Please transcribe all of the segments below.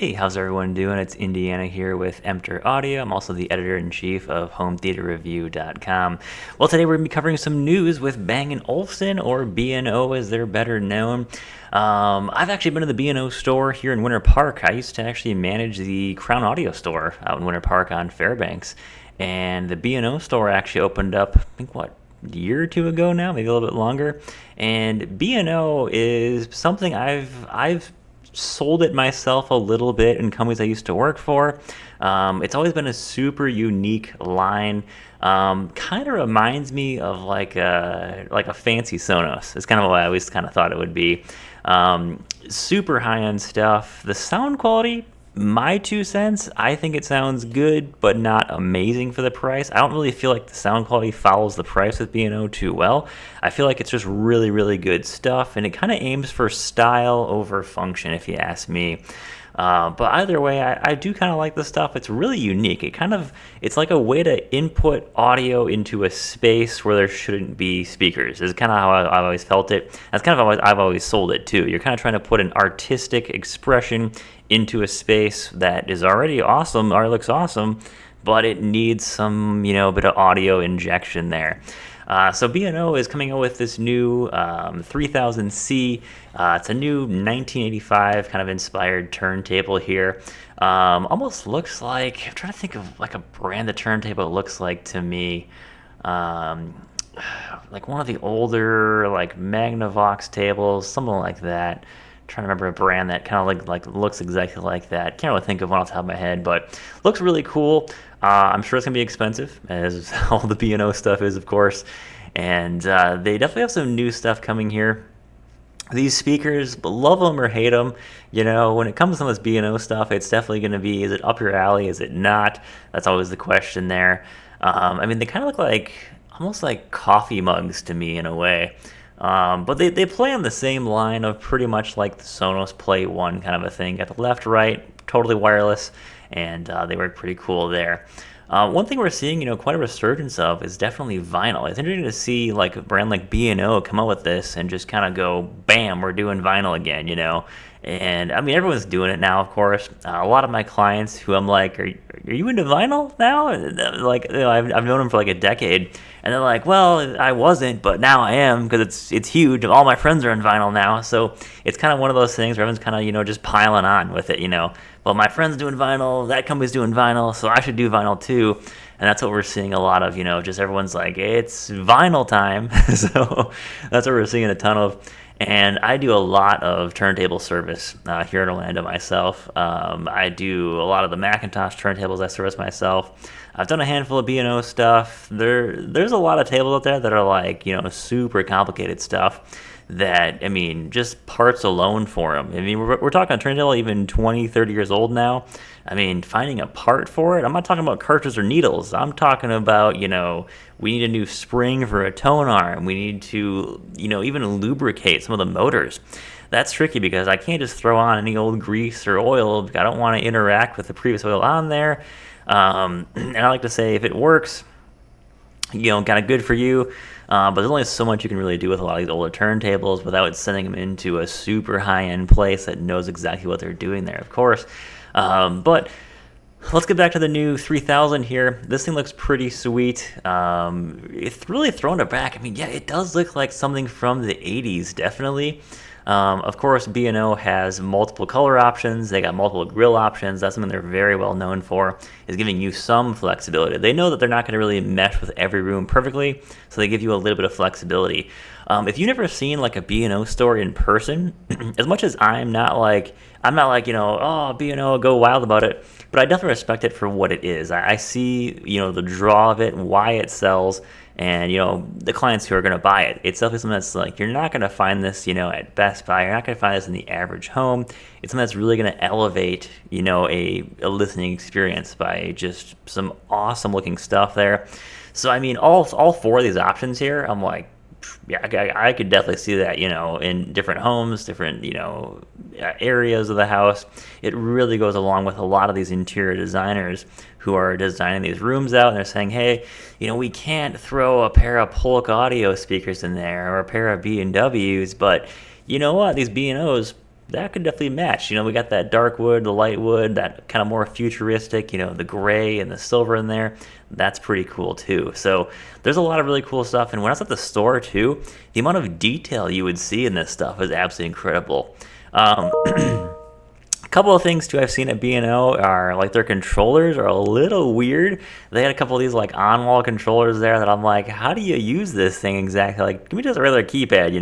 Hey, how's everyone doing? It's Indiana here with Emptoraudio. I'm also the editor-in-chief of HomeTheaterReview.com. Well, today we're going to be covering some news with Bang & Olufsen, or B&O as they're better known. I've actually been to the B&O store here in Winter Park. I used to actually manage the Crown Audio store out in Winter Park on Fairbanks. And the B&O store actually opened up, I think, a year or two ago now, maybe a little bit longer. And B&O is something I've sold it myself a little bit in companies I used to work for. It's always been a super unique line. Kind of reminds me of like a fancy Sonos. It's kind of what I always kind of thought it would be. Super high-end stuff. The sound quality, my 2 cents, I think it sounds good, but not amazing for the price. I don't really feel like the sound quality follows the price with B&O too well. I feel like it's just really, really good stuff, and it kind of aims for style over function, if you ask me. But either way, I do kind of like the stuff. It's really unique. It's like a way to input audio into a space where there shouldn't be speakers. Is kind of how I've always felt it. That's kind of how I've always sold it too. You're kind of trying to put an artistic expression into a space that is already awesome, or looks awesome, but it needs some, bit of audio injection there. So B&O is coming out with this new 3000c. It's a new 1985 kind of inspired turntable here. Almost looks like, I'm trying to think of like a brand of turntable it looks like to me. Like one of the older like Magnavox tables, something like that. Trying to remember a brand that kind of like looks exactly like that. Can't really think of one off the top of my head, but looks really cool. I'm sure it's gonna be expensive, as all the B&O stuff is, of course. And they definitely have some new stuff coming here. These speakers, love them or hate them, when it comes to this B&O stuff, it's definitely going to be, is it up your alley, is it not? That's always the question there. They kind of look like, almost like coffee mugs to me in a way. But they play on the same line of pretty much like the Sonos Play 1 kind of a thing. Got the left, right, totally wireless, and they work pretty cool there. One thing we're seeing, quite a resurgence of is definitely vinyl. It's interesting to see like a brand like B&O come out with this and just kind of go, bam, we're doing vinyl again, And everyone's doing it now, of course. A lot of my clients who I'm like, are you into vinyl now? Like, I've known them for like a decade. And they're like, well, I wasn't, but now I am because it's huge. All my friends are in vinyl now. So it's kind of one of those things where everyone's kind of, just piling on with it, Well, my friend's doing vinyl, that company's doing vinyl, so I should do vinyl too. And that's what we're seeing a lot of, just everyone's like, it's vinyl time. So that's what we're seeing a ton of. And I do a lot of turntable service here in Orlando myself. I do a lot of the Macintosh turntables I service myself. I've done a handful of B&O stuff. There's a lot of tables out there that are like, super complicated stuff that, just parts alone for them. We're talking a turntable even 20, 30 years old now. Finding a part for it, I'm not talking about cartridges or needles. I'm talking about, we need a new spring for a tone arm. We need to, even lubricate some of the motors. That's tricky because I can't just throw on any old grease or oil. I don't want to interact with the previous oil on there. And I like to say if it works, kind of good for you. But there's only so much you can really do with a lot of these older turntables without sending them into a super high-end place that knows exactly what they're doing there, of course. But let's get back to the new 3000 here. This thing looks pretty sweet. It's really thrown it back. It does look like something from the 80s, definitely. Of course, B&O has multiple color options. They got multiple grill options. That's something they're very well known for, is giving you some flexibility. They know that they're not going to really mesh with every room perfectly, so they give you a little bit of flexibility. If you've never seen like a B&O store in person, as much as I'm not like, oh, B&O, go wild about it, but I definitely respect it for what it is. I see, the draw of it, why it sells, and, the clients who are going to buy it. It's definitely something that's like, you're not going to find this, at Best Buy. You're not going to find this in the average home. It's something that's really going to elevate, a listening experience by just some awesome looking stuff there. So, all four of these options here, I'm like, yeah, I could definitely see that, in different homes, different, areas of the house. It really goes along with a lot of these interior designers who are designing these rooms out, and they're saying, hey, we can't throw a pair of Polk audio speakers in there or a pair of B&Ws, but you know what? These B&Os, that could definitely match. We got that dark wood, the light wood, that kind of more futuristic, the gray and the silver in there. That's pretty cool too. So there's a lot of really cool stuff. And when I was at the store too, the amount of detail you would see in this stuff is absolutely incredible. A couple of things too I've seen at B&O are like their controllers are a little weird. They had a couple of these like on-wall controllers there that I'm like, how do you use this thing exactly? Like, give me just a regular keypad,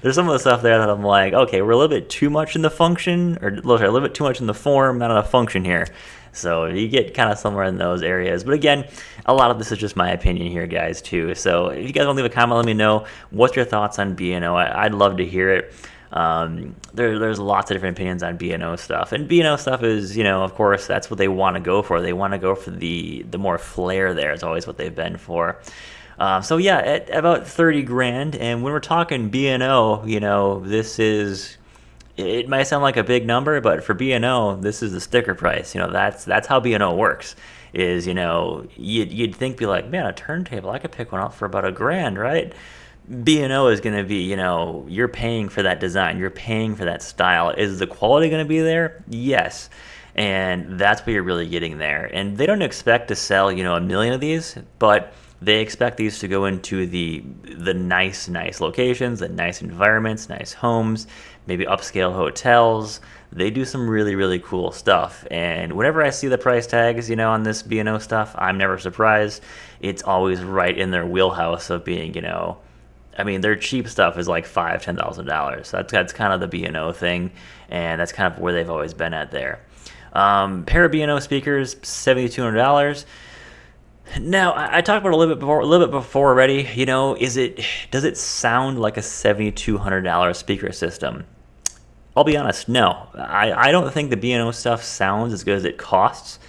There's some of the stuff there that I'm like, okay, we're a little bit too much in the function, or a little bit too much in the form, not enough function here. So you get kind of somewhere in those areas. But again, a lot of this is just my opinion here, guys, too. So if you guys want to leave a comment, let me know. What's your thoughts on B&O? I'd love to hear it. There's lots of different opinions on B&O stuff, and B&O stuff is, of course, that's what they want to go for. They want to go for the more flair there. It's always what they've been for. So yeah, at about 30 grand, and when we're talking B&O, this is, it might sound like a big number, but for B&O, this is the sticker price. That's how B&O works. Is you'd think, be like, man, a turntable, I could pick one up for about $1,000, right? B&O is going to be, you're paying for that design. You're paying for that style. Is the quality going to be there? Yes. And that's what you're really getting there. And they don't expect to sell, 1 million of these, but they expect these to go into the nice locations, the nice environments, nice homes, maybe upscale hotels. They do some really, really cool stuff. And whenever I see the price tags, on this B&O stuff, I'm never surprised. It's always right in their wheelhouse of being, their cheap stuff is like $5,000-$10,000. So that's kind of the B&O thing, and that's kind of where they've always been at there. Pair of B&O speakers, $7,200. Now, I talked about it a little bit before already. Does it sound like a $7,200 speaker system? I'll be honest, no. I don't think the B&O stuff sounds as good as it costs.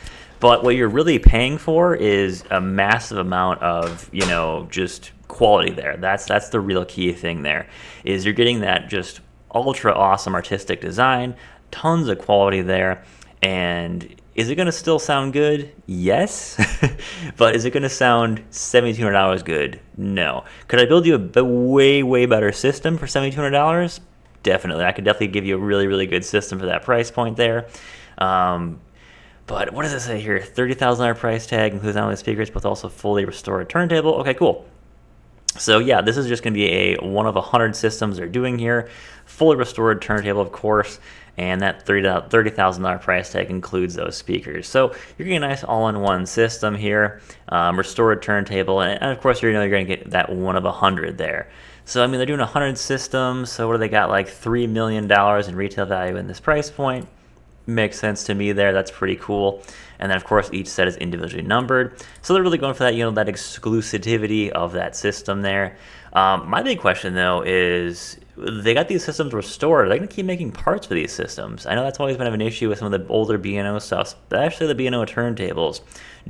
But what you're really paying for is a massive amount of, just quality there. That's the real key thing there, is you're getting that just ultra awesome artistic design, tons of quality there. And is it going to still sound good? Yes. But is it going to sound $7,200 good? No. Could I build you a way, way better system for $7,200? Definitely. I could definitely give you a really, really good system for that price point there. But what does it say here? $30,000 price tag, includes not only speakers, but also fully restored turntable. Okay, cool. So yeah, this is just going to be a one of 100 systems they're doing here. Fully restored turntable, of course, and that $30,000 price tag includes those speakers. So you're getting a nice all-in-one system here, restored turntable, and of course you're going to get that one of 100 there. So they're doing 100 systems. So what do they got? Like $3 million in retail value in this price point. Makes sense to me there. That's pretty cool. And then of course each set is individually numbered, so they're really going for that that exclusivity of that system there. My big question though is, they got these systems restored, are they going to keep making parts for these systems? I know that's always been an issue with some of the older B&O stuff, especially the B&O turntables.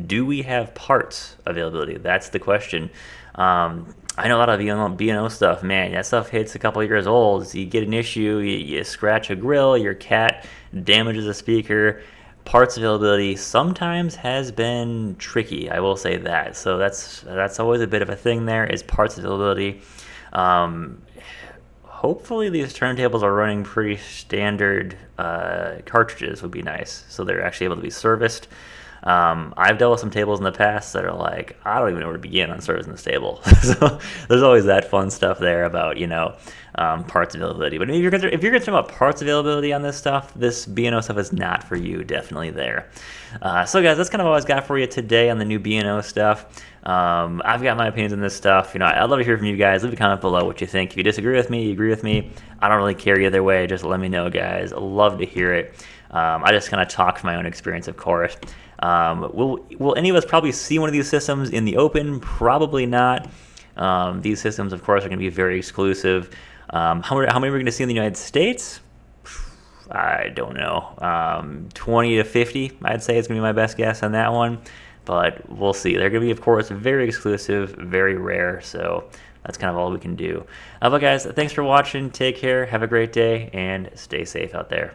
Do we have parts availability? That's the question. I know a lot of B&O stuff, man, that stuff hits a couple of years old. You get an issue, you scratch a grill, your cat damages a speaker. Parts availability sometimes has been tricky, I will say that. So that's always a bit of a thing there, is parts availability. Hopefully these turntables are running pretty standard cartridges would be nice, so they're actually able to be serviced. I've dealt with some tables in the past that are like, I don't even know where to begin on servicing this table. So there's always that fun stuff there about, parts availability. But if you're concerned about parts availability on this stuff, this B&O stuff is not for you, definitely there. So guys, that's kind of all I've got for you today on the new B&O stuff. I've got my opinions on this stuff. I'd love to hear from you guys. Leave a comment below what you think. If you disagree with me, you agree with me, I don't really care either way. Just let me know, guys. I'd love to hear it. I just kind of talk from my own experience, of course. Will any of us probably see one of these systems in the open? Probably not. These systems, of course, are going to be very exclusive. How many are we going to see in the United States? I don't know. 20 to 50, I'd say, is going to be my best guess on that one. But we'll see. They're going to be, of course, very exclusive, very rare. So that's kind of all we can do. But guys, thanks for watching. Take care. Have a great day, and stay safe out there.